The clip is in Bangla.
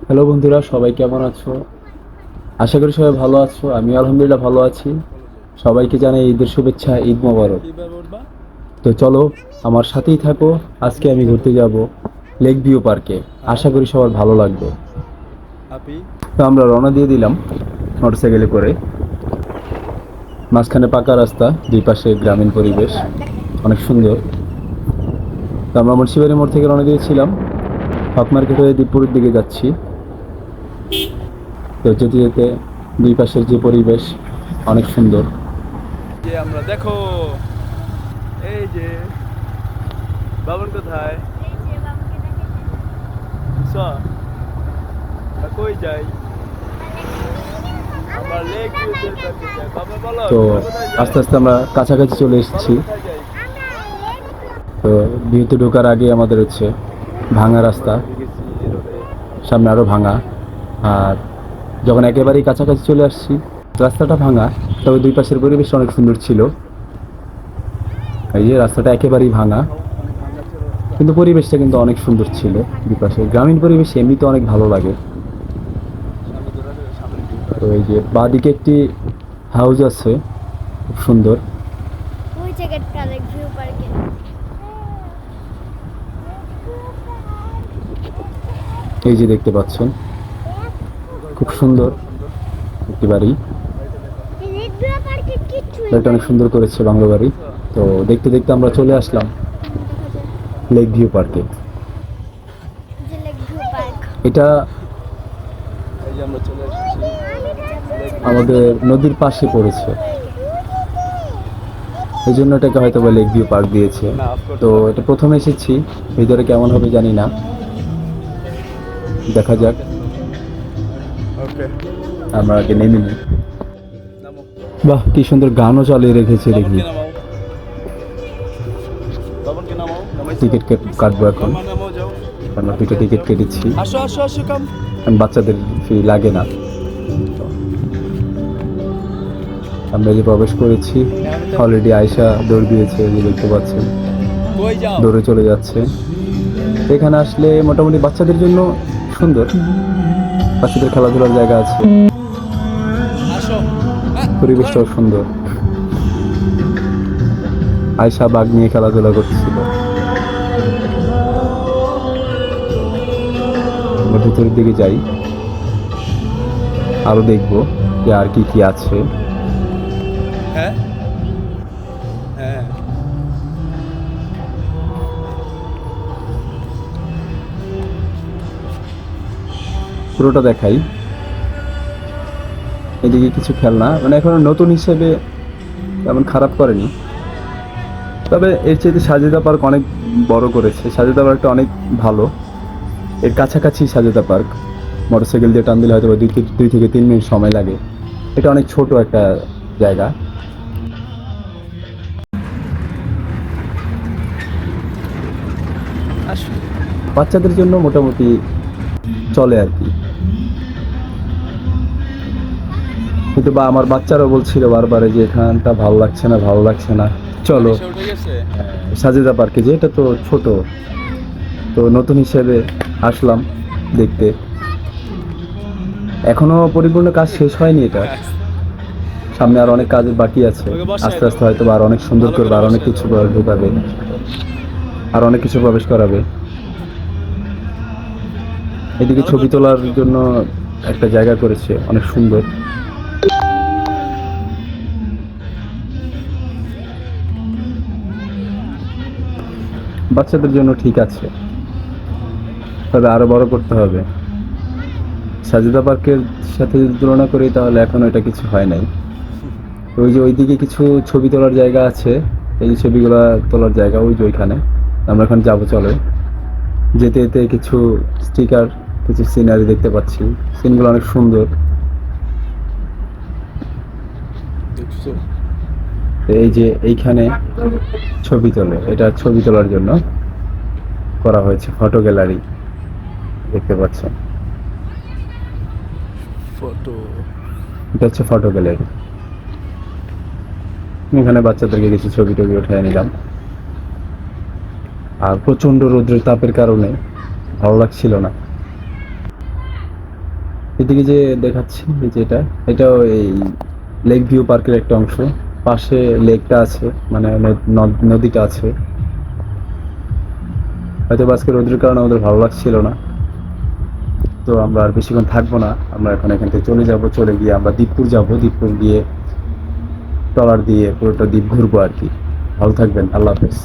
হ্যালো বন্ধুরা, সবাই কেমন আছো? আশা করি সবাই ভালো আছো। আমি আলহামদুলিল্লাহ ভালো আছি। সবাইকে জানাই ঈদের শুভেচ্ছা, ঈদ মোবারক। তো চলো, আমার সাথেই থাকো। আজকে আমি ঘুরতে যাব লেক ভিউ পার্কে। আশা করি সবার ভালো লাগবে। তো আমরা রওনা দিয়ে দিলাম মোটরসাইকেলে করে। মাঝখানে পাকা রাস্তা, দুই পাশে গ্রামীণ পরিবেশ, অনেক সুন্দর। তো আমরা মুন্সিবাড়ি মোড় থেকে রওনা দিয়েছিলাম, হক মার্কেট হয়ে দীপপুরের দিকে যাচ্ছি। তো যেতে যেতে দুই পাশের যে পরিবেশ অনেক সুন্দর। যে আমরা দেখো এই যে বাবন কোথায় কই যাই আমরা লেক ভিউতে পার্কে যাই। বাবা বলো তো তোমরা কোথায় যাও? আস্তে আস্তে আমরা কাছাকাছি চলে এসেছি। বলো কোথায় যাই? তো ভিউতে ঢোকার আগে আমাদের হচ্ছে ভাঙা রাস্তা, গেছি রোডে। সামনে আরও ভাঙা। আর যখন একেবারেই কাছাকাছি চলে আসছি, রাস্তাটা ভাঙা, তবে দুই পাশের পরিবেশ অনেক সুন্দর ছিল। এই যে রাস্তাটা একেবারেই ভাঙা, অনেক ভাঙা ছিল রাস্তা। কিন্তু পরিবেশটা কিন্তু অনেক সুন্দর ছিল। দুই পাশে গ্রামীণ পরিবেশ এমনিতে অনেক ভালো লাগে। সামনে ধরে সামনে তো এই যে বাঁদিকে একটি হাউস আছে, খুব সুন্দর। ওই জায়গাটা লেক ভিউ পার্কে। এই যে দেখতে পাচ্ছেন, খুব সুন্দর সুন্দর একটি বাড়ি। বাড়িটা দেখো। এই লেক ভিউ পার্কে কিচ্ছু বাড়িটা অনেক সুন্দর করেছে, বাংলো বাড়ি। তো দেখতে দেখতে আমরা চলে আসলাম লেক ভিউ পার্কে। যে লেক ভিউ পার্ক। এটা এই যে আমরা চলে এসেছি লেক আমাদের নদীর পাশে পড়েছে, এই জন্য এটাকে হয়তো বা লেক ভিউ পার্ক দিয়েছে। না অফ করতে তো হবে। এটা প্রথমে এসেছি, ভিতরে কেমন হবে জানি না, দেখা যাক। ওকে আমরা আগে নেমে নিই। নামো বাহ, কি সুন্দর গানও চালিয়ে রেখেছে দেখি। বাবনকে নামাও বাবনকে নামাও নামাইছো টিকিট কাটবো এখন। নামা নামাও যাও আমরা দুটো টিকিট কেটেছি, আসো আসো আসো কাম কারণ বাচ্চাদের ফি লাগে না। আমরা যে প্রবেশ করেছি, অলরেডি আয়শা দৌড় দিয়েছে, এই যে দেখতে পাচ্ছেন, কই যাও দৌড়ে চলে যাচ্ছে। এখানে আসলে মোটামুটি বাচ্চাদের জন্য সুন্দর, বাচ্চাদের খেলাধুলার জায়গা আছে, আসো পরিবেশটাও সুন্দর। আয়শা বাঘ নিয়ে খেলাধুলা করতেছিল। আমরা ভিতরের দিকে যাই, আরো দেখবো যে আর কি কি আছে। হ্যাঁ হ্যাঁ পুরোটা দেখাই। এদিকে কিছু খেলনা, মানে এখনো নতুন হিসেবে তেমন খারাপ করেনি, তবে এর চাইতে সাজেদা পার্ক অনেক বড় করেছে। সাজেদা পার্কটা অনেক ভালো, এর কাছাকাছি সাজেদা পার্ক। মোটরসাইকেল দিয়ে টান দিলে হয়তো বা 2 থেকে 3 মিনিট সময় লাগে। এটা অনেক ছোট একটা জায়গা। আসো বাচ্চাদের জন্য মোটামুটি চলে আর কি। কিন্তু বা আমার বাচ্চারাও বলছিল বারবার যে এখানটা ভালো লাগছে না, ভালো লাগছে না, চলো এসে উঠে গেছে সাজেদা পার্কে। যে এটা তো ছোট, তো নতুন হিসেবে আসলাম দেখতে। এখনো পরিপূর্ণ কাজ শেষ হয়নি এটা, সামনে আর অনেক কাজ বাকি আছে। আস্তে আস্তে হয়তো আর অনেক সুন্দর করবে, আর অনেক কিছু ঢোকাবে, আর অনেক কিছু প্রবেশ করাবে। এদিকে ছবি তোলার জন্য একটা জায়গা করেছে, অনেক সুন্দর। বাচ্চাদের জন্য ঠিক আছে, তবে আরো বড় করতে হবে। সাজেদা পার্কের সাথে যদি তুলনা করি তাহলে এখনো এটা কিছু হয় নাই। ওই যে ওইদিকে কিছু ছবি তোলার জায়গা আছে, এই যে ছবিগুলো তোলার জায়গা ওই যে ওইখানে আমরা এখন যাবো। চলো, যেতে যেতে কিছু স্টিকার, কিছু সিনারি দেখতে পাচ্ছি, সিনগুলো অনেক সুন্দর। দেখছো তো এই যে এইখানে ছবি তোলে, এটা ছবি তোলার জন্য করা হয়েছে ফটো গ্যালারি, দেখতে পাচ্ছেন। ফটো এটা হচ্ছে ফটো গ্যালারি। এখানে বাচ্চাদেরকে কিছু ছবি টবি উঠিয়ে নিলাম। আর প্রচন্ড রৌদ্রের তাপের কারণে ভালো লাগছিল না। এদিকে যে দেখাচ্ছি এই যে এটাও এই লেক ভিউ পার্কের একটা অংশ। পাশে লেকটা আছে, মানে নদীটা আছে। হয়তো আজকে রোদের কারণে আমাদের ভালো লাগছিল না, তো আমরা আর বেশিক্ষণ থাকবো না। আমরা এখন এখান থেকে চলে যাব, চলে গিয়ে আমরা দ্বীপপুর যাব, দ্বীপপুর গিয়ে ট্রলার দিয়ে পুরোটা দ্বীপ ঘুরবো আর কি। ভালো থাকবেন, আল্লাহ হাফেজ।